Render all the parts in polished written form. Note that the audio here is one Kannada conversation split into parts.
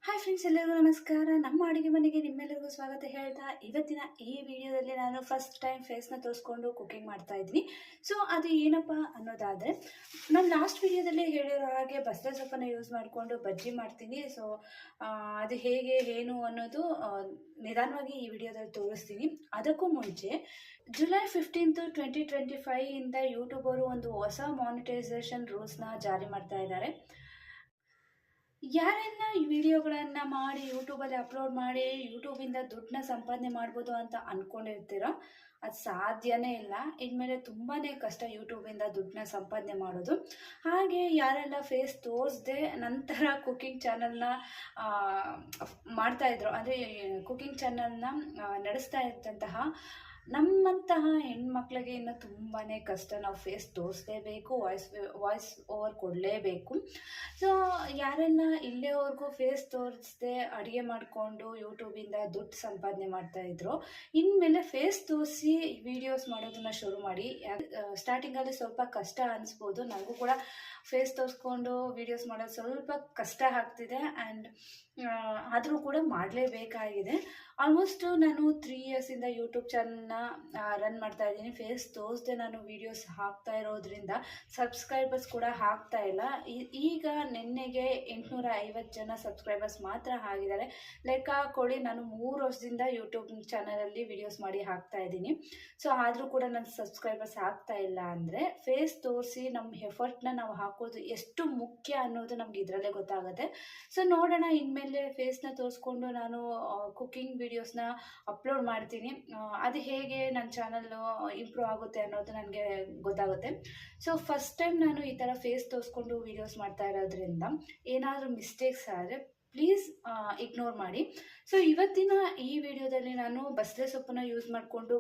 ಹಾಯ್ ಫ್ರೆಂಡ್ಸ್, ಎಲ್ಲರಿಗೂ ನಮಸ್ಕಾರ. ನಮ್ಮ ಅಡುಗೆ ಮನೆಗೆ ನಿಮ್ಮೆಲ್ಲರಿಗೂ ಸ್ವಾಗತ ಹೇಳ್ತಾ, ಇವತ್ತಿನ ಈ ವಿಡಿಯೋದಲ್ಲಿ ನಾನು ಫಸ್ಟ್ ಟೈಮ್ ಫೇಸ್ನ ತೋರಿಸ್ಕೊಂಡು ಕುಕಿಂಗ್ ಮಾಡ್ತಾ ಇದ್ದೀನಿ. ಸೊ ಅದು ಏನಪ್ಪ ಅನ್ನೋದಾದರೆ, ನಾನು ಲಾಸ್ಟ್ ವಿಡಿಯೋದಲ್ಲಿ ಹೇಳಿರೋ ಹಾಗೆ ಬಸಳೆ ಸೊಪ್ಪನ್ನು ಯೂಸ್ ಮಾಡಿಕೊಂಡು ಬಜ್ಜಿ ಮಾಡ್ತೀನಿ. ಸೊ ಅದು ಹೇಗೆ ಏನು ಅನ್ನೋದು ನಿಧಾನವಾಗಿ ಈ ವಿಡಿಯೋದಲ್ಲಿ ತೋರಿಸ್ತೀನಿ. ಅದಕ್ಕೂ ಮುಂಚೆ ಜುಲೈ 15, 2025 ಇಂದ ಯೂಟ್ಯೂಬ್ ಅವರು ಒಂದು ಹೊಸ ಮಾನಿಟೈಸೇಷನ್ ರೂಲ್ಸ್ನ ಜಾರಿ ಮಾಡ್ತಾ ಇದ್ದಾರೆ. ಯಾರೆಲ್ಲ ಈ ವಿಡಿಯೋಗಳನ್ನು ಮಾಡಿ ಯೂಟ್ಯೂಬಲ್ಲಿ ಅಪ್ಲೋಡ್ ಮಾಡಿ ಯೂಟ್ಯೂಬಿಂದ ದುಡ್ಡನ್ನ ಸಂಪಾದನೆ ಮಾಡ್ಬೋದು ಅಂತ ಅಂದ್ಕೊಂಡಿರ್ತೀರೋ, ಅದು ಸಾಧ್ಯನೇ ಇಲ್ಲ. ಇನ್ಮೇಲೆ ತುಂಬಾ ಕಷ್ಟ ಯೂಟ್ಯೂಬಿಂದ ದುಡ್ಡನ್ನ ಸಂಪಾದನೆ ಮಾಡೋದು. ಹಾಗೆ ಯಾರೆಲ್ಲ ಫೇಸ್ ತೋರಿಸದೆ ನಂತರ ಕುಕಿಂಗ್ ಚಾನಲ್ನ ಮಾಡ್ತಾಯಿದ್ರು, ಅಂದರೆ ಕುಕಿಂಗ್ ಚಾನಲ್ನ ನಡೆಸ್ತಾ ಇದ್ದಂತಹ ನಮ್ಮಂತಹ ಹೆಣ್ಮಕ್ಳಿಗೆ ಇನ್ನು ತುಂಬಾ ಕಷ್ಟ. ನಾವು ಫೇಸ್ ತೋರಿಸಲೇಬೇಕು, ವಾಯ್ಸ್ ಓವರ್ ಕೊಡಲೇಬೇಕು. ಸೊ ಯಾರೆಲ್ಲ ಇಲ್ಲೇವರೆಗೂ ಫೇಸ್ ತೋರಿಸದೆ ಅಡುಗೆ ಮಾಡಿಕೊಂಡು ಯೂಟ್ಯೂಬಿಂದ ದುಡ್ಡು ಸಂಪಾದನೆ ಮಾಡ್ತಾಯಿದ್ರು, ಇನ್ಮೇಲೆ ಫೇಸ್ ತೋರಿಸಿ ವೀಡಿಯೋಸ್ ಮಾಡೋದನ್ನು ಶುರು ಮಾಡಿ. ಸ್ಟಾರ್ಟಿಂಗಲ್ಲಿ ಸ್ವಲ್ಪ ಕಷ್ಟ ಅನಿಸ್ಬೋದು, ನನಗೂ ಕೂಡ ಫೇಸ್ ತೋರಿಸ್ಕೊಂಡು ವೀಡಿಯೋಸ್ ಮಾಡೋದು ಸ್ವಲ್ಪ ಕಷ್ಟ ಆಗ್ತಿದೆ. ಆ್ಯಂಡ್ ಆದರೂ ಕೂಡ ಮಾಡಲೇಬೇಕಾಗಿದೆ. ಆಲ್ಮೋಸ್ಟ್ ನಾನು 3 ಇಯರ್ಸಿಂದ ಯೂಟ್ಯೂಬ್ ಚಾನಲ್ನ ರನ್ ಮಾಡ್ತಾ ಇದ್ದೀನಿ. ಫೇಸ್ ತೋರಿಸದೆ ನಾನು ವೀಡಿಯೋಸ್ ಹಾಕ್ತಾ ಇರೋದ್ರಿಂದ ಸಬ್ಸ್ಕ್ರೈಬರ್ಸ್ ಕೂಡ ಆಗ್ತಾ ಇಲ್ಲ. ಈಗ ನಿನ್ನೆಗೆ 850 ಜನ ಸಬ್ಸ್ಕ್ರೈಬರ್ಸ್ ಮಾತ್ರ ಆಗಿದ್ದಾರೆ. ಲೆಕ್ಕ ಹಾಕ್ಕೊಳ್ಳಿ, ನಾನು 3 ವರ್ಷದಿಂದ ಯೂಟ್ಯೂಬ್ ಚಾನಲಲ್ಲಿ ವೀಡಿಯೋಸ್ ಮಾಡಿ ಹಾಕ್ತಾ ಇದ್ದೀನಿ. ಸೊ ಆದರೂ ಕೂಡ ನನ್ನ ಸಬ್ಸ್ಕ್ರೈಬರ್ಸ್ ಆಗ್ತಾ ಇಲ್ಲ ಅಂದರೆ, ಫೇಸ್ ತೋರಿಸಿ ನಮ್ಮ ಎಫರ್ಟ್ನ ನಾವು ಹಾಕೋದು ಎಷ್ಟು ಮುಖ್ಯ ಅನ್ನೋದು ನಮ್ಗೆ ಇದರಲ್ಲೇ ಗೊತ್ತಾಗುತ್ತೆ. ಸೊ ನೋಡೋಣ, ಇನ್ಮೇಲೆ ಫೇಸ್ನ ತೋರಿಸ್ಕೊಂಡು ನಾನು ಕುಕಿಂಗ್ ವೀಡಿಯೋಸ್ನ ಅಪ್ಲೋಡ್ ಮಾಡ್ತೀನಿ. ಅದು ಹೇಗೆ ನನ್ನ ಚಾನಲ್ಲು ಇಂಪ್ರೂವ್ ಆಗುತ್ತೆ ಅನ್ನೋದು ನನಗೆ ಗೊತ್ತಾಗುತ್ತೆ. ಸೊ ಫಸ್ಟ್ ಟೈಮ್ ನಾನು ಈ ಥರ ಫೇಸ್ ತೋರಿಸ್ಕೊಂಡು ವೀಡಿಯೋಸ್ ಮಾಡ್ತಾ ಇರೋದ್ರಿಂದ ಏನಾದರೂ ಮಿಸ್ಟೇಕ್ಸ್ ಆದರೆ ಪ್ಲೀಸ್ ಇಗ್ನೋರ್ ಮಾಡಿ. ಸೊ ಇವತ್ತಿನ ಈ ವಿಡಿಯೋದಲ್ಲಿ ನಾನು ಬಸಳೆ ಸೊಪ್ಪನ್ನು ಯೂಸ್ ಮಾಡಿಕೊಂಡು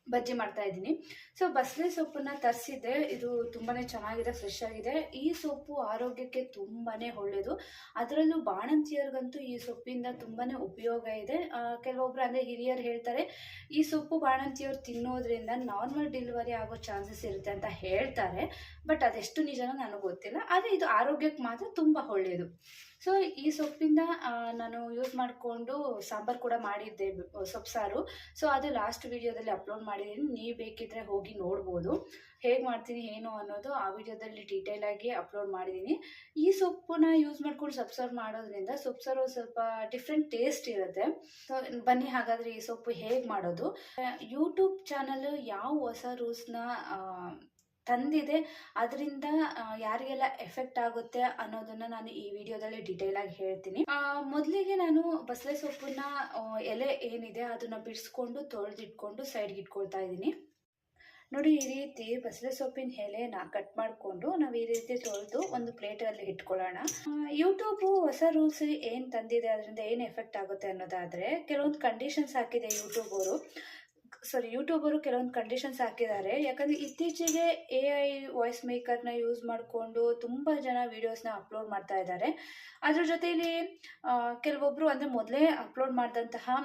ಬಜ್ಜಿ ಮಾಡ್ತಾ ಇದ್ದೀನಿ. ಸೊ ಬಸಳೆ ಸೊಪ್ಪನ್ನು ತರಿಸಿದ್ದೆ, ಇದು ತುಂಬಾ ಚೆನ್ನಾಗಿದೆ, ಫ್ರೆಶ್ ಆಗಿದೆ. ಈ ಸೊಪ್ಪು ಆರೋಗ್ಯಕ್ಕೆ ತುಂಬಾ ಒಳ್ಳೆಯದು. ಅದರಲ್ಲೂ ಬಾಣಂತಿಯರಿಗಂತೂ ಈ ಸೊಪ್ಪಿಂದ ತುಂಬಾ ಉಪಯೋಗ ಇದೆ. ಕೆಲವೊಬ್ರು ಅಂದರೆ ಹಿರಿಯರು ಹೇಳ್ತಾರೆ, ಈ ಸೊಪ್ಪು ಬಾಣಂತಿಯವರು ತಿನ್ನೋದ್ರಿಂದ ನಾರ್ಮಲ್ ಡೆಲಿವರಿ ಆಗೋ ಚಾನ್ಸಸ್ ಇರುತ್ತೆ ಅಂತ ಹೇಳ್ತಾರೆ. ಬಟ್ ಅದೆಷ್ಟು ನಿಜನೋ ನನಗೆ ಗೊತ್ತಿಲ್ಲ, ಆದರೆ ಇದು ಆರೋಗ್ಯಕ್ಕೆ ಮಾತ್ರ ತುಂಬ ಒಳ್ಳೆಯದು. ಸೊ ಈ ಸೊಪ್ಪಿಂದ ನಾನು ಯೂಸ್ ಮಾಡಿಕೊಂಡು ಸಾಂಬಾರು ಕೂಡ ಮಾಡಿದ್ದೆ, ಸೊಪ್ಪು ಸಾರು. ಸೊ ಅದು ಲಾಸ್ಟ್ ವಿಡಿಯೋದಲ್ಲಿ ಅಪ್ಲೋಡ್ ಮಾಡಿದ್ದೀನಿ, ನೀವು ಬೇಕಿದ್ದರೆ ಹೋಗಿ ನೋಡ್ಬೋದು. ಹೇಗೆ ಮಾಡ್ತೀನಿ ಏನು ಅನ್ನೋದು ಆ ವಿಡಿಯೋದಲ್ಲಿ ಡೀಟೇಲಾಗಿ ಅಪ್ಲೋಡ್ ಮಾಡಿದ್ದೀನಿ. ಈ ಸೊಪ್ಪನ್ನ ಯೂಸ್ ಮಾಡ್ಕೊಂಡು ಸೊಪ್ಪು ಸಾರು ಮಾಡೋದ್ರಿಂದ ಸೊಪ್ಪು ಸಾರು ಸ್ವಲ್ಪ ಡಿಫ್ರೆಂಟ್ ಟೇಸ್ಟ್ ಇರುತ್ತೆ. ಸೊ ಬನ್ನಿ ಹಾಗಾದರೆ ಈ ಸೊಪ್ಪು ಹೇಗೆ ಮಾಡೋದು. ಯೂಟ್ಯೂಬ್ ಚಾನಲ್ ಯಾವ ಹೊಸ ರೂಲ್ಸ್ನ ತಂದಿದೆ, ಅದರಿಂದ ಯಾರಿಗೆಲ್ಲ ಎಫೆಕ್ಟ್ ಆಗುತ್ತೆ ಅನ್ನೋದನ್ನು ನಾನು ಈ ವಿಡಿಯೋದಲ್ಲಿ ಡೀಟೇಲಾಗಿ ಹೇಳ್ತೀನಿ. ಮೊದಲಿಗೆ ನಾನು ಬಸಳೆ ಸೊಪ್ಪನ್ನ ಎಲೆ ಏನಿದೆ ಅದನ್ನು ಬಿಡಿಸ್ಕೊಂಡು ತೊಳೆದಿಟ್ಕೊಂಡು ಸೈಡ್ಗೆ ಇಟ್ಕೊಳ್ತಾ ಇದ್ದೀನಿ. ನೋಡಿ, ಈ ರೀತಿ ಬಸಳೆ ಸೊಪ್ಪಿನ ಎಲೆನ ಕಟ್ ಮಾಡಿಕೊಂಡು ನಾವು ಈ ರೀತಿ ತೊಳೆದು ಒಂದು ಪ್ಲೇಟಲ್ಲಿ ಇಟ್ಕೊಳ್ಳೋಣ. ಯೂಟ್ಯೂಬು ಹೊಸ ರೂಲ್ಸ್ ಏನು ತಂದಿದೆ, ಅದರಿಂದ ಏನು ಎಫೆಕ್ಟ್ ಆಗುತ್ತೆ ಅನ್ನೋದಾದರೆ, ಕೆಲವೊಂದು ಕಂಡೀಷನ್ಸ್ ಹಾಕಿದೆ ಯೂಟ್ಯೂಬರು ಕೆಲವೊಂದು ಕಂಡೀಷನ್ಸ್ ಹಾಕಿದ್ದಾರೆ. ಯಾಕಂದರೆ ಇತ್ತೀಚೆಗೆ AI ವಾಯ್ಸ್ ಮೇಕರ್ನ ಯೂಸ್ ಮಾಡಿಕೊಂಡು ತುಂಬ ಜನ ವೀಡಿಯೋಸ್ನ ಅಪ್ಲೋಡ್ ಮಾಡ್ತಾ ಇದ್ದಾರೆ. ಅದ್ರ ಜೊತೆಯಲ್ಲಿ ಕೆಲವೊಬ್ಬರು ಅಂದರೆ ಮೊದಲೇ ಅಪ್ಲೋಡ್ ಮಾಡಿದಂತಹ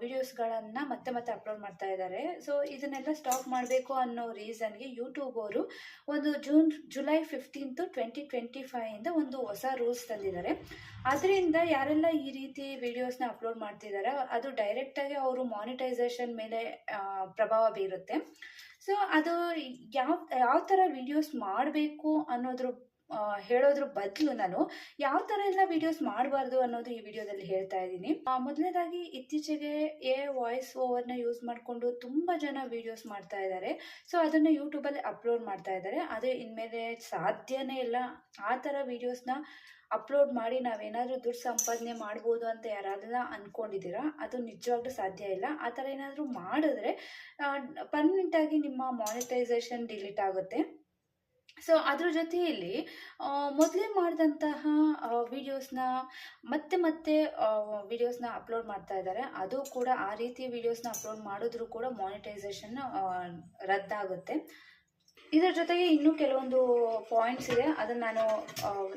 ವೀಡಿಯೋಸ್ಗಳನ್ನು ಮತ್ತೆ ಅಪ್ಲೋಡ್ ಮಾಡ್ತಾ ಇದ್ದಾರೆ. ಸೊ ಇದನ್ನೆಲ್ಲ ಸ್ಟಾಪ್ ಮಾಡಬೇಕು ಅನ್ನೋ ರೀಸನ್ಗೆ ಯೂಟ್ಯೂಬ್ ಅವರು ಒಂದು ಜುಲೈ 15, 2025 ಇಂದ ಒಂದು ಹೊಸ ರೂಲ್ಸ್ ತಂದಿದ್ದಾರೆ. ಅದರಿಂದ ಯಾರೆಲ್ಲ ಈ ರೀತಿ ವೀಡಿಯೋಸ್ನ ಅಪ್ಲೋಡ್ ಮಾಡ್ತಿದ್ದಾರೆ, ಅದು ಡೈರೆಕ್ಟಾಗಿ ಅವರು ಮಾನಿಟೈಸೇಷನ್ ಮೇಲೆ ಪ್ರಭಾವ ಬೀರುತ್ತೆ. ಸೊ ಅದು ಯಾವ ಥರ ವೀಡಿಯೋಸ್ ಮಾಡಬೇಕು ಅನ್ನೋದ್ರ ಹೇಳೋದ್ರ ಬದಲು ನಾನು ಯಾವ ಥರ ಎಲ್ಲ ವೀಡಿಯೋಸ್ ಮಾಡಬಾರ್ದು ಅನ್ನೋದು ಈ ವಿಡಿಯೋದಲ್ಲಿ ಹೇಳ್ತಾ ಇದ್ದೀನಿ. ಮೊದಲನೇದಾಗಿ, ಇತ್ತೀಚೆಗೆ ವಾಯ್ಸ್ ಓವರ್ನ ಯೂಸ್ ಮಾಡಿಕೊಂಡು ತುಂಬ ಜನ ವೀಡಿಯೋಸ್ ಮಾಡ್ತಾ ಇದ್ದಾರೆ. ಸೊ ಅದನ್ನು ಯೂಟ್ಯೂಬಲ್ಲಿ ಅಪ್ಲೋಡ್ ಮಾಡ್ತಾ ಇದ್ದಾರೆ. ಅದು ಇನ್ಮೇಲೆ ಸಾಧ್ಯನೇ ಇಲ್ಲ. ಆ ಥರ ವೀಡಿಯೋಸ್ನ ಅಪ್ಲೋಡ್ ಮಾಡಿ ನಾವೇನಾದರೂ ದುಡ್ಡು ಸಂಪಾದನೆ ಮಾಡ್ಬೋದು ಅಂತ ಯಾರಾದ್ರೂ ಅಂದ್ಕೊಂಡಿದ್ದೀರಾ, ಅದು ನಿಜವಾಗ್ಲೂ ಸಾಧ್ಯ ಇಲ್ಲ. ಆ ಥರ ಏನಾದರೂ ಮಾಡಿದ್ರೆ ಪರ್ಮನೆಂಟಾಗಿ ನಿಮ್ಮ ಮಾನಿಟೈಸೇಷನ್ ಡಿಲೀಟ್ ಆಗುತ್ತೆ. ಸೊ ಅದ್ರ ಜೊತೆಯಲ್ಲಿ ಮೊದಲೇ ಮಾಡಿದಂತಹ ವೀಡಿಯೋಸ್ನ ಮತ್ತೆ ವೀಡಿಯೋಸ್ನ ಅಪ್ಲೋಡ್ ಮಾಡ್ತಾ ಇದ್ದಾರೆ. ಅದು ಕೂಡ ಆ ರೀತಿ ವೀಡಿಯೋಸ್ನ ಅಪ್ಲೋಡ್ ಮಾಡಿದ್ರೂ ಕೂಡ ಮಾನಿಟೈಸೇಷನ್ ರದ್ದಾಗುತ್ತೆ. ಇದರ ಜೊತೆಗೆ ಇನ್ನೂ ಕೆಲವೊಂದು ಪಾಯಿಂಟ್ಸ್ ಇದೆ, ಅದನ್ನು ನಾನು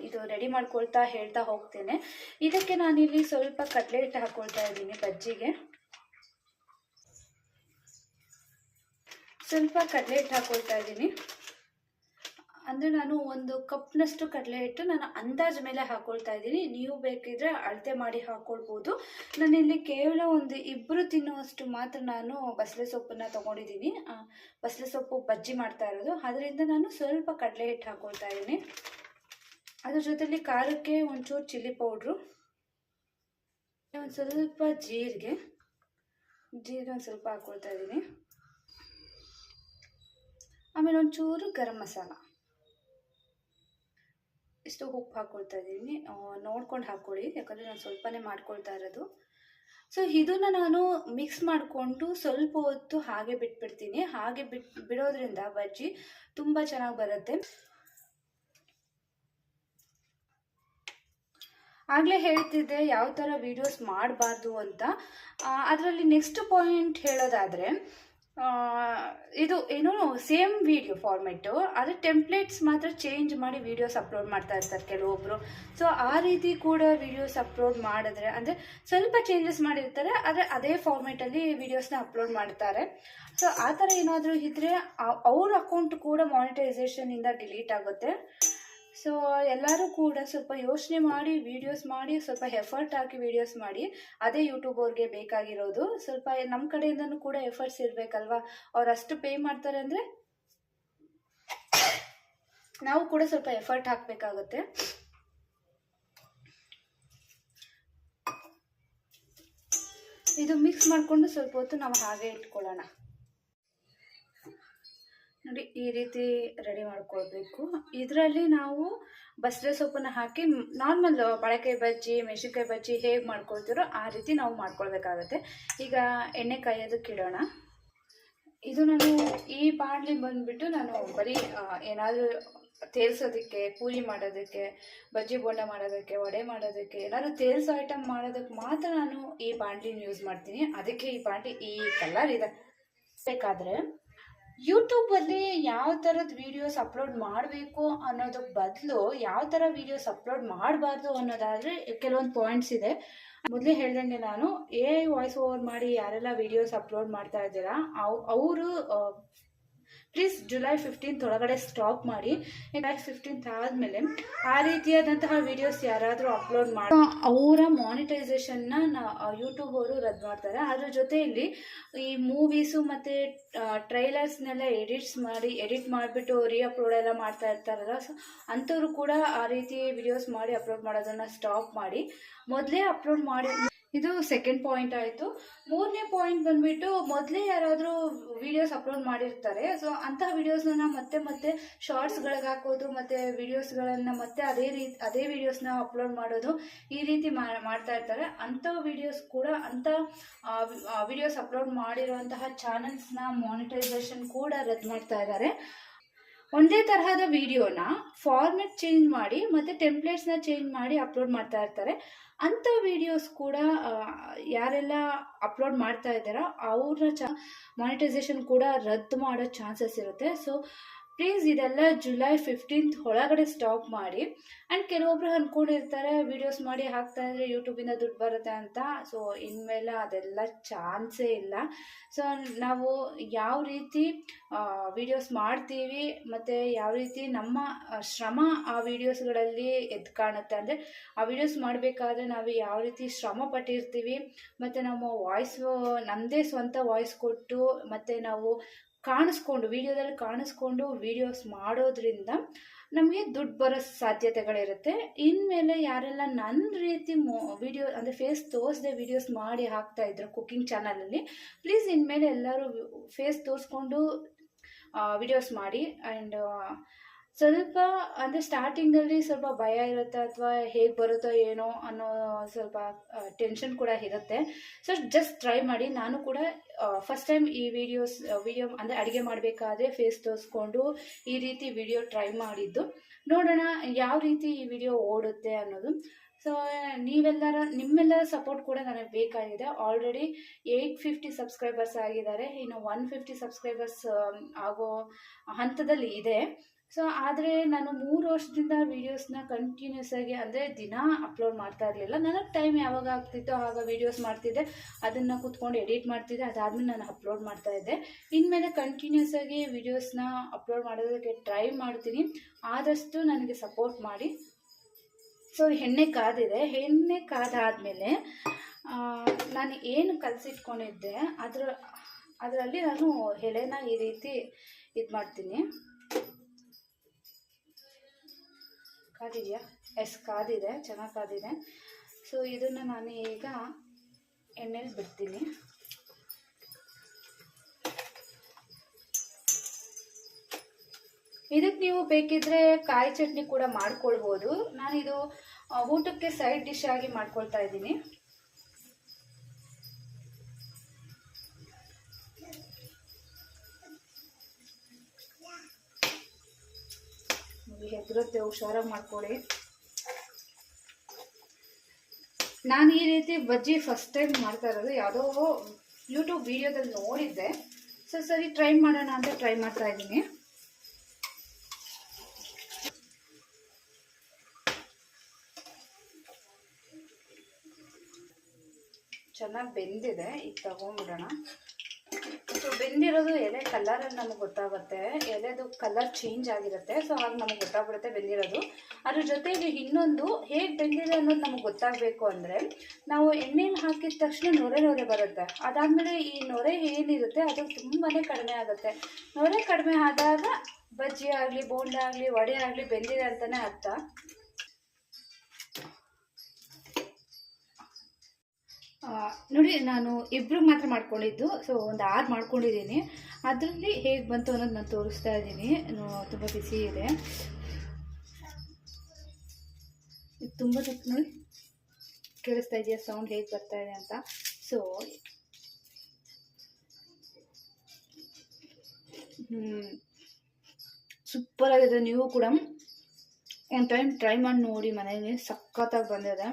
ಇದು ರೆಡಿ ಮಾಡ್ಕೊಳ್ತಾ ಹೇಳ್ತಾ ಹೋಗ್ತೇನೆ. ಇದಕ್ಕೆ ನಾನಿಲ್ಲಿ ಸ್ವಲ್ಪ ಕಡಲೆ ಹಿಟ್ಟು ಹಾಕ್ಕೊಳ್ತಾ ಇದ್ದೀನಿ. ಬಜ್ಜಿಗೆ ಸ್ವಲ್ಪ ಕಡಲೆ ಹಿಟ್ಟು ಹಾಕ್ಕೊಳ್ತಾ ಇದ್ದೀನಿ. ಅಂದರೆ ನಾನು ಒಂದು ಕಪ್ನಷ್ಟು ಕಡಲೆ ಹಿಟ್ಟು ನಾನು ಅಂದಾಜು ಮೇಲೆ ಹಾಕ್ಕೊಳ್ತಾ ಇದ್ದೀನಿ. ನೀವು ಬೇಕಿದ್ರೆ ಅಳತೆ ಮಾಡಿ ಹಾಕ್ಕೊಳ್ಬೋದು. ನಾನಿಲ್ಲಿ ಕೇವಲ ಒಂದು ಇಬ್ಬರು ತಿನ್ನುವಷ್ಟು ಮಾತ್ರ ನಾನು ಬಸಳೆ ಸೊಪ್ಪನ್ನು ತೊಗೊಂಡಿದ್ದೀನಿ. ಬಸಳೆ ಸೊಪ್ಪು ಬಜ್ಜಿ ಮಾಡ್ತಾ ಇರೋದು, ಅದರಿಂದ ನಾನು ಸ್ವಲ್ಪ ಕಡಲೆ ಹಿಟ್ಟು ಹಾಕ್ಕೊಳ್ತಾ ಇದ್ದೀನಿ. ಅದ್ರ ಜೊತೆಲಿ ಖಾರಕ್ಕೆ ಒಂಚೂರು ಚಿಲ್ಲಿ ಪೌಡ್ರು, ಒಂದು ಸ್ವಲ್ಪ ಜೀರಿಗೆ ಒಂದು ಸ್ವಲ್ಪ ಹಾಕ್ಕೊಳ್ತಾ ಇದ್ದೀನಿ. ಆಮೇಲೆ ಒಂಚೂರು ಗರಂ ಮಸಾಲ, ಇಷ್ಟು ಉಪ್ಪು ಹಾಕ್ಕೊಳ್ತಾ ಇದ್ದೀನಿ. ನೋಡ್ಕೊಂಡು ಹಾಕ್ಕೊಳ್ಳಿ, ಯಾಕಂದರೆ ನಾನು ಸ್ವಲ್ಪನೇ ಮಾಡ್ಕೊಳ್ತಾ ಇರೋದು. ಸೊ ಇದನ್ನು ನಾನು ಮಿಕ್ಸ್ ಮಾಡಿಕೊಂಡು ಸ್ವಲ್ಪ ಹೊತ್ತು ಹಾಗೆ ಬಿಟ್ಬಿಡ್ತೀನಿ. ಹಾಗೆ ಬಿಡೋದ್ರಿಂದ ಬಜ್ಜಿ ತುಂಬ ಚೆನ್ನಾಗಿ ಬರುತ್ತೆ. ಆಗಲೇ ಹೇಳ್ತಿದ್ದೆ ಯಾವ ಥರ ವೀಡಿಯೋಸ್ ಮಾಡಬಾರ್ದು ಅಂತ. ಅದರಲ್ಲಿ ನೆಕ್ಸ್ಟ್ ಪಾಯಿಂಟ್ ಹೇಳೋದಾದರೆ, ಇದು ಏನು ಸೇಮ್ ವಿಡಿಯೋ ಫಾರ್ಮೆಟು, ಆದರೆ ಟೆಂಪ್ಲೇಟ್ಸ್ ಮಾತ್ರ ಚೇಂಜ್ ಮಾಡಿ ವೀಡಿಯೋಸ್ ಅಪ್ಲೋಡ್ ಮಾಡ್ತಾ ಇರ್ತಾರೆ ಕೆಲವೊಬ್ಬರು. ಸೊ ಆ ರೀತಿ ಕೂಡ ವೀಡಿಯೋಸ್ ಅಪ್ಲೋಡ್ ಮಾಡಿದ್ರೆ, ಅಂದರೆ ಸ್ವಲ್ಪ ಚೇಂಜಸ್ ಮಾಡಿರ್ತಾರೆ ಆದರೆ ಅದೇ ಫಾರ್ಮೆಟಲ್ಲಿ ವೀಡಿಯೋಸ್ನ ಅಪ್ಲೋಡ್ ಮಾಡ್ತಾರೆ. ಸೊ ಆ ಥರ ಏನಾದರೂ ಇದ್ದರೆ ಅವ್ರ ಅಕೌಂಟ್ ಕೂಡ ಮಾನಿಟೈಸೇಷನಿಂದ ಡಿಲೀಟ್ ಆಗುತ್ತೆ. ಸೊ ಎಲ್ಲರೂ ಕೂಡ ಸ್ವಲ್ಪ ಯೋಚನೆ ಮಾಡಿ ವೀಡಿಯೋಸ್ ಮಾಡಿ, ಸ್ವಲ್ಪ ಎಫರ್ಟ್ ಹಾಕಿ ವೀಡಿಯೋಸ್ ಮಾಡಿ. ಅದೇ ಯೂಟ್ಯೂಬ್ ಅವ್ರಿಗೆ ಬೇಕಾಗಿರೋದು. ಸ್ವಲ್ಪ ನಮ್ಮ ಕಡೆಯಿಂದನೂ ಕೂಡ ಎಫರ್ಟ್ಸ್ ಇರಬೇಕಲ್ವಾ. ಅವ್ರು ಅಷ್ಟು ಪೇ ಮಾಡ್ತಾರೆ ಅಂದರೆ ನಾವು ಕೂಡ ಸ್ವಲ್ಪ ಎಫರ್ಟ್ ಹಾಕಬೇಕಾಗುತ್ತೆ. ಇದು ಮಿಕ್ಸ್ ಮಾಡಿಕೊಂಡು ಸ್ವಲ್ಪ ಹೊತ್ತು ನಾವು ಹಾಗೆ ಇಟ್ಕೊಳ್ಳೋಣ. ನೋಡಿ, ಈ ರೀತಿ ರೆಡಿ ಮಾಡ್ಕೊಳ್ಬೇಕು. ಇದರಲ್ಲಿ ನಾವು ಬಸಳೆ ಸೊಪ್ಪನ್ನು ಹಾಕಿ ನಾರ್ಮಲ್ ಬಾಳೆಕಾಯಿ ಬಜ್ಜಿ, ಮೆಣಸಿನ್ಕಾಯಿ ಬಜ್ಜಿ ಹೇಗೆ ಮಾಡ್ಕೊಳ್ತೀರೋ ಆ ರೀತಿ ನಾವು ಮಾಡ್ಕೊಳ್ಬೇಕಾಗತ್ತೆ. ಈಗ ಎಣ್ಣೆ ಕಾಯೋದಕ್ಕೆ ಇಡೋಣ. ಇದು ನಾನು ಈ ಬಾಣಲಿ ಬಂದುಬಿಟ್ಟು ನಾನು ಬರೀ ಏನಾದರೂ ತೇಲ್ಸೋದಕ್ಕೆ, ಪೂರಿ ಮಾಡೋದಕ್ಕೆ, ಬಜ್ಜಿ ಬೋಂಡ ಮಾಡೋದಕ್ಕೆ, ವಡೆ ಮಾಡೋದಕ್ಕೆ, ಏನಾದರೂ ತೇಲ್ಸೋ ಐಟಮ್ ಮಾಡೋದಕ್ಕೆ ಮಾತ್ರ ನಾನು ಈ ಬಾಣಲಿನ ಯೂಸ್ ಮಾಡ್ತೀನಿ. ಅದಕ್ಕೆ ಈ ಬಾಣಲಿ ಈ ಕಲರ್ ಇದೆ. ಬೇಕಾದರೆ ಯೂಟ್ಯೂಬಲ್ಲಿ ಯಾವ ಥರದ ವೀಡಿಯೋಸ್ ಅಪ್ಲೋಡ್ ಮಾಡಬೇಕು ಅನ್ನೋದಕ್ಕೆ ಬದಲು ಯಾವ ಥರ ವೀಡಿಯೋಸ್ ಅಪ್ಲೋಡ್ ಮಾಡಬಾರ್ದು ಅನ್ನೋದಾದರೆ ಕೆಲವೊಂದು ಪಾಯಿಂಟ್ಸ್ ಇದೆ. ಮೊದಲೇ ಹೇಳ್ದಂಗೆ, ನಾನು ವಾಯ್ಸ್ ಓವರ್ ಮಾಡಿ ಯಾರೆಲ್ಲ ವೀಡಿಯೋಸ್ ಅಪ್ಲೋಡ್ ಮಾಡ್ತಾ ಇದ್ದೀರಾ ಅವರು ಪ್ಲೀಸ್ ಜುಲೈ 15th ಒಳಗಡೆ ಸ್ಟಾಪ್ ಮಾಡಿ. ಜುಲೈ 15th ಆದಮೇಲೆ ಆ ರೀತಿಯಾದಂತಹ ವೀಡಿಯೋಸ್ ಯಾರಾದರೂ ಅಪ್ಲೋಡ್ ಮಾಡಿ ಅವರ ಮಾನಿಟೈಸೇಷನ್ನ ಯೂಟ್ಯೂಬ್ ಅವರು ರದ್ದು ಮಾಡ್ತಾರೆ. ಅದ್ರ ಜೊತೆಯಲ್ಲಿ ಈ ಮೂವೀಸು ಮತ್ತು ಟ್ರೈಲರ್ಸ್ನೆಲ್ಲ ಎಡಿಟ್ ಮಾಡಿಬಿಟ್ಟು ಅಪ್ಲೋಡ್ ಎಲ್ಲ ಮಾಡ್ತಾ ಇರ್ತಾರಲ್ಲ, ಸೊ ಅಂಥವ್ರು ಕೂಡ ಆ ರೀತಿ ವಿಡಿಯೋಸ್ ಮಾಡಿ ಅಪ್ಲೋಡ್ ಮಾಡೋದನ್ನು ಸ್ಟಾಪ್ ಮಾಡಿ ಮೊದಲೇ ಅಪ್ಲೋಡ್ ಮಾಡಿ. ಇದು ಸೆಕೆಂಡ್ ಪಾಯಿಂಟ್ ಆಯಿತು. ಮೂರನೇ ಪಾಯಿಂಟ್ ಬಂದುಬಿಟ್ಟು, ಮೊದಲೇ ಯಾರಾದರೂ ವೀಡಿಯೋಸ್ ಅಪ್ಲೋಡ್ ಮಾಡಿರ್ತಾರೆ, ಸೊ ಅಂತಹ ವೀಡಿಯೋಸ್ನ ಮತ್ತೆ ಶಾರ್ಟ್ಸ್ಗಳಿಗೆ ಹಾಕೋದು ಮತ್ತು ವೀಡಿಯೋಸ್ಗಳನ್ನು ಮತ್ತೆ ಅದೇ ವೀಡಿಯೋಸ್ನ ಅಪ್ಲೋಡ್ ಮಾಡೋದು, ಈ ರೀತಿ ಮಾಡ್ತಾ ಇರ್ತಾರೆ. ಅಂಥ ವೀಡಿಯೋಸ್ ಕೂಡ, ಅಂಥ ವೀಡಿಯೋಸ್ ಅಪ್ಲೋಡ್ ಮಾಡಿರುವಂತಹ ಚಾನಲ್ಸ್ನ ಮಾನಿಟೈಸೇಷನ್ ಕೂಡ ರದ್ದು ಮಾಡ್ತಾ ಇದ್ದಾರೆ. ಒಂದೇ ತರಹದ ವಿಡಿಯೋನ ಫಾರ್ಮೆಟ್ ಚೇಂಜ್ ಮಾಡಿ ಮತ್ತು ಟೆಂಪ್ಲೇಟ್ಸ್ನ ಚೇಂಜ್ ಮಾಡಿ ಅಪ್ಲೋಡ್ ಮಾಡ್ತಾ ಇರ್ತಾರೆ. ಅಂಥ ವೀಡಿಯೋಸ್ ಕೂಡ ಯಾರೆಲ್ಲ ಅಪ್ಲೋಡ್ ಮಾಡ್ತಾ ಇದ್ದಾರೋ ಅವ್ರನ್ನ ಮಾನಿಟೈಸೇಷನ್ ಕೂಡ ರದ್ದು ಮಾಡೋ ಚಾನ್ಸಸ್ ಇರುತ್ತೆ. ಸೊ ಪ್ಲೀಸ್ ಇದೆಲ್ಲ ಜುಲೈ 15th ಒಳಗಡೆ ಸ್ಟಾಪ್ ಮಾಡಿ. ಆ್ಯಂಡ್ ಕೆಲವೊಬ್ರು ಅಂದ್ಕೊಂಡಿರ್ತಾರೆ ವೀಡಿಯೋಸ್ ಮಾಡಿ ಹಾಕ್ತಾ ಇದ್ರೆ ಯೂಟ್ಯೂಬಿಂದ ದುಡ್ಡು ಬರುತ್ತೆ ಅಂತ. ಸೊ ಇನ್ಮೇಲೆ ಅದೆಲ್ಲ ಚಾನ್ಸೇ ಇಲ್ಲ. ಸೊ ನಾವು ಯಾವ ರೀತಿ ವೀಡಿಯೋಸ್ ಮಾಡ್ತೀವಿ ಮತ್ತು ಯಾವ ರೀತಿ ನಮ್ಮ ಶ್ರಮ ಆ ವೀಡಿಯೋಸ್ಗಳಲ್ಲಿ ಎದ್ದು ಕಾಣುತ್ತೆ, ಅಂದರೆ ಆ ವೀಡಿಯೋಸ್ ಮಾಡಬೇಕಾದ್ರೆ ನಾವು ಯಾವ ರೀತಿ ಶ್ರಮ ಪಟ್ಟಿರ್ತೀವಿ ಮತ್ತು ನಮ್ಮ ನಮ್ಮದೇ ಸ್ವಂತ ವಾಯ್ಸ್ ಕೊಟ್ಟು ಮತ್ತು ನಾವು ವೀಡಿಯೋದಲ್ಲಿ ಕಾಣಿಸ್ಕೊಂಡು ವೀಡಿಯೋಸ್ ಮಾಡೋದ್ರಿಂದ ನಮಗೆ ದುಡ್ಡು ಬರೋ ಸಾಧ್ಯತೆಗಳಿರುತ್ತೆ. ಇನ್ಮೇಲೆ ಯಾರೆಲ್ಲ ನನ್ನ ರೀತಿ ವಿಡಿಯೋ ಅಂದರೆ ಫೇಸ್ ತೋರಿಸದೆ ವೀಡಿಯೋಸ್ ಮಾಡಿ ಹಾಕ್ತಾಯಿದ್ರು ಕುಕ್ಕಿಂಗ್ ಚಾನಲಲ್ಲಿ, ಪ್ಲೀಸ್ ಇನ್ಮೇಲೆ ಎಲ್ಲರೂ ಫೇಸ್ ತೋರಿಸ್ಕೊಂಡು ವಿಡಿಯೋಸ್ ಮಾಡಿ. ಆ್ಯಂಡ್ ಸ್ವಲ್ಪ ಅಂದರೆ ಸ್ಟಾರ್ಟಿಂಗಲ್ಲಿ ಸ್ವಲ್ಪ ಭಯ ಇರುತ್ತೆ, ಅಥವಾ ಹೇಗೆ ಬರುತ್ತೋ ಏನೋ ಅನ್ನೋ ಸ್ವಲ್ಪ ಟೆನ್ಷನ್ ಕೂಡ ಇರುತ್ತೆ. ಸೊ ಜಸ್ಟ್ ಟ್ರೈ ಮಾಡಿ. ನಾನು ಕೂಡ ಫಸ್ಟ್ ಟೈಮ್ ಈ ವಿಡಿಯೋ ಅಂದರೆ ಅಡುಗೆ ಮಾಡಬೇಕಾದ್ರೆ ಫೇಸ್ ತೋರಿಸ್ಕೊಂಡು ಈ ರೀತಿ ವಿಡಿಯೋ ಟ್ರೈ ಮಾಡಿದ್ದು. ನೋಡೋಣ ಯಾವ ರೀತಿ ಈ ವಿಡಿಯೋ ಓಡುತ್ತೆ ಅನ್ನೋದು. ಸೊ ನಿಮ್ಮೆಲ್ಲರ ಸಪೋರ್ಟ್ ಕೂಡ ನನಗೆ ಬೇಕಾಗಿದೆ. ಆಲ್ರೆಡಿ 850 ಸಬ್ಸ್ಕ್ರೈಬರ್ಸ್ ಆಗಿದ್ದಾರೆ, ಇನ್ನು 150 ಸಬ್ಸ್ಕ್ರೈಬರ್ಸ್ ಆಗೋ ಹಂತದಲ್ಲಿ ಇದೆ. ಸೊ ಆದರೆ ನಾನು 3 ವರ್ಷದಿಂದ ವೀಡಿಯೋಸ್ನ ಕಂಟಿನ್ಯೂಸ್ ಆಗಿ ಅಂದರೆ ದಿನ ಅಪ್ಲೋಡ್ ಮಾಡ್ತಾ ಇರಲಿಲ್ಲ. ನನಗೆ ಟೈಮ್ ಯಾವಾಗ ಆಗ್ತಿತ್ತೋ ಆಗ ವೀಡಿಯೋಸ್ ಮಾಡ್ತಿದ್ದೆ, ಅದನ್ನು ಕೂತ್ಕೊಂಡು ಎಡಿಟ್ ಮಾಡ್ತಿದ್ದೆ, ಅದಾದಮೇಲೆ ನಾನು ಅಪ್ಲೋಡ್ ಮಾಡ್ತಾ ಇದ್ದೆ. ಇನ್ಮೇಲೆ ಕಂಟಿನ್ಯೂಸ್ ಆಗಿ ವೀಡಿಯೋಸ್ನ ಅಪ್ಲೋಡ್ ಮಾಡೋದಕ್ಕೆ ಟ್ರೈ ಮಾಡ್ತೀನಿ. ಆದಷ್ಟು ನನಗೆ ಸಪೋರ್ಟ್ ಮಾಡಿ. ಸೊ ಎಣ್ಣೆ ಕಾದಾದಮೇಲೆ ನಾನು ಏನು ಕಲಸಿಟ್ಕೊಂಡಿದ್ದೆ ಅದರಲ್ಲಿ ನಾನು ಎಲೆನ ಈ ರೀತಿ ಇದು ಮಾಡ್ತೀನಿ. ಕಾದಿದೆಯಾ? ಕಾದಿದೆ, ಚೆನ್ನಾಗಿ ಕಾದಿದೆ. ಸೊ ಇದನ್ನು ನಾನು ಈಗ ಎಣ್ಣೆಲಿ ಬಿಡ್ತೀನಿ. ಇದಕ್ಕೆ ನೀವು ಬೇಕಿದ್ರೆ ಕಾಯಿ ಚಟ್ನಿ ಕೂಡ ಮಾಡ್ಕೊಳ್ಬೋದು. ನಾನಿದು ಊಟಕ್ಕೆ ಸೈಡ್ ಡಿಶ್ ಆಗಿ ಮಾಡ್ಕೊಳ್ತಾ ಇದ್ದೀನಿ. ಹೆದರುತ್ತೆ, ಹುಷಾರಾಗಿ ಮಾಡ್ಕೊಳ್ಳಿ. ನಾನು ಈ ರೀತಿ ಬಜ್ಜಿ ಫಸ್ಟ್ ಟೈಮ್ ಮಾಡ್ತಾ ಇರೋದು. ಯಾವುದೋ ಯೂಟ್ಯೂಬ್ ವಿಡಿಯೋದಲ್ಲಿ ನೋಡಿದ್ದೆ, ಸೊ ಸರಿ ಟ್ರೈ ಮಾಡೋಣ ಅಂತ ಟ್ರೈ ಮಾಡ್ತಾ ಇದ್ದೀನಿ. ಚೆನ್ನಾಗಿ ಬೆಂದಿದೆ, ಈಗ ತಗೊಂಡ್ಬಿಡೋಣ. ಸೊ ಬೆಂದಿರೋದು ಎಲೆ ಕಲರಲ್ಲಿ ನಮಗೆ ಗೊತ್ತಾಗುತ್ತೆ, ಎಲೆದು ಕಲರ್ ಚೇಂಜ್ ಆಗಿರುತ್ತೆ. ಸೊ ಹಾಗೆ ನಮಗೆ ಗೊತ್ತಾಗ್ಬಿಡುತ್ತೆ ಬೆಂದಿರೋದು. ಅದ್ರ ಜೊತೆಗೆ ಇನ್ನೊಂದು ಹೇಗೆ ಬೆಂದಿದೆ ಅನ್ನೋದು ನಮಗೆ ಗೊತ್ತಾಗಬೇಕು ಅಂದರೆ, ನಾವು ಎಣ್ಣೆಲಿ ಹಾಕಿದ ತಕ್ಷಣ ನೊರೆ ಬರುತ್ತೆ. ಅದಾದಮೇಲೆ ಈ ನೊರೆ ಏನಿರುತ್ತೆ ಅದು ತುಂಬಾ ಕಡಿಮೆ ಆಗುತ್ತೆ. ನೊರೆ ಕಡಿಮೆ ಆದಾಗ ಬಜ್ಜಿ ಆಗಲಿ, ಬೋಂಡ ಆಗಲಿ, ವಡೆ ಆಗಲಿ ಬೆಂದಿದೆ ಅಂತಲೇ ಅರ್ಥ. ನೋಡಿ, ನಾನು ಇಬ್ಬರು ಮಾತ್ರ ಮಾಡ್ಕೊಂಡಿದ್ದು. ಸೊ ಒಂದು 6 ಮಾಡ್ಕೊಂಡಿದ್ದೀನಿ. ಅದರಲ್ಲಿ ಹೇಗೆ ಬಂತು ಅನ್ನೋದು ನಾನು ತೋರಿಸ್ತಾ ಇದ್ದೀನಿ. ತುಂಬ ಬಿಸಿ ಇದೆ, ತುಂಬ ನೋಡಿ ಕೇಳಿಸ್ತಾ ಇದೆಯಾ ಸೌಂಡ್ ಹೇಗೆ ಬರ್ತಾ ಇದೆ ಅಂತ. ಸೊ ಸೂಪರ್ ಆಗಿದೆ. ನೀವು ಕೂಡ ಒಂದು ಟೈಮ್ ಟ್ರೈ ಮಾಡಿ ನೋಡಿ, ಮನೆಯಲ್ಲಿ ಸಖತ್ತಾಗಿ ಬಂದಿದೆ.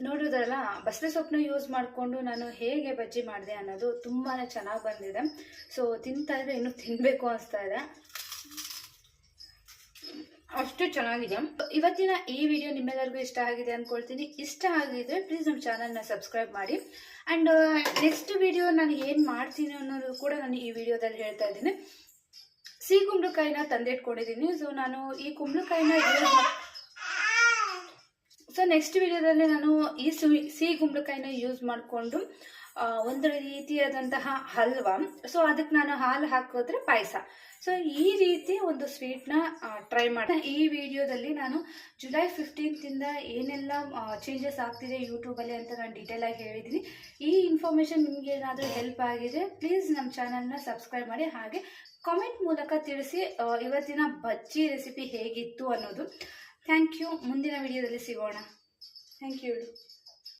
ನೋಡಿದ್ರಲ್ಲ, ಬಸಳೆ ಸೊಪ್ಪನ್ನ ಯೂಸ್ ಮಾಡಿಕೊಂಡು ನಾನು ಹೇಗೆ ಬಜ್ಜಿ ಮಾಡಿದೆ ಅನ್ನೋದು ತುಂಬಾ ಚೆನ್ನಾಗಿ ಬಂದಿದೆ. ಸೊ ತಿಂತಾ ಇದ್ರೆ ಇನ್ನೂ ತಿನ್ನಬೇಕು ಅನಿಸ್ತಾ ಇದೆ, ಅಷ್ಟು ಚೆನ್ನಾಗಿದೆ. ಇವತ್ತಿನ ಈ ವಿಡಿಯೋ ನಿಮ್ಮೆಲ್ಲರಿಗೂ ಇಷ್ಟ ಆಗಿದೆ ಅಂದ್ಕೊಳ್ತೀನಿ. ಇಷ್ಟ ಆಗಿದ್ರೆ ಪ್ಲೀಸ್ ನಮ್ಮ ಚಾನಲ್ನ ಸಬ್ಸ್ಕ್ರೈಬ್ ಮಾಡಿ. ಆ್ಯಂಡ್ ನೆಕ್ಸ್ಟ್ ವಿಡಿಯೋ ನಾನು ಏನು ಮಾಡ್ತೀನಿ ಅನ್ನೋದು ಕೂಡ ನಾನು ಈ ವಿಡಿಯೋದಲ್ಲಿ ಹೇಳ್ತಾ ಇದ್ದೀನಿ. ಸಿಹಿ ಕುಂಬಳಕಾಯಿನ ತಂದಿಟ್ಕೊಂಡಿದ್ದೀನಿ. ಸೊ ನಾನು ಈ ಕುಂಬಳಕಾಯಿನ ನೆಕ್ಸ್ಟ್ ವಿಡಿಯೋದಲ್ಲಿ ನಾನು ಈ ಸಿಹಿ ಕುಂಬಳಕಾಯಿನ ಯೂಸ್ ಮಾಡಿಕೊಂಡು ಒಂದು ರೀತಿಯಾದಂತಹ ಹಲ್ವಾ, ಸೊ ಅದಕ್ಕೆ ನಾನು ಹಾಲು ಹಾಕಿದ್ರೆ ಪಾಯಸ. ಸೊ ಈ ರೀತಿ ಒಂದು ಸ್ವೀಟ್ನ ಟ್ರೈ ಮಾಡಿ. ಈ ವಿಡಿಯೋದಲ್ಲಿ ನಾನು ಜುಲೈ 15th ಏನೆಲ್ಲ ಚೇಂಜಸ್ ಆಗ್ತಿದೆ ಯೂಟ್ಯೂಬಲ್ಲಿ ಅಂತ ನಾನು ಡೀಟೇಲ್ ಆಗಿ ಹೇಳಿದ್ದೀನಿ. ಈ ಇನ್ಫಾರ್ಮೇಷನ್ ನಿಮಗೆ ಏನಾದರೂ ಹೆಲ್ಪ್ ಆಗಿದೆ ಪ್ಲೀಸ್ ನಮ್ಮ ಚಾನಲ್ನ ಸಬ್ಸ್ಕ್ರೈಬ್ ಮಾಡಿ. ಹಾಗೆ ಕಾಮೆಂಟ್ ಮೂಲಕ ತಿಳಿಸಿ ಇವತ್ತಿನ ಬಜ್ಜಿ ರೆಸಿಪಿ ಹೇಗಿತ್ತು ಅನ್ನೋದು. Thank you. ಮುಂದಿನ ವಿಡಿಯೋದಲ್ಲಿ ಸಿಗೋಣ. Thank you.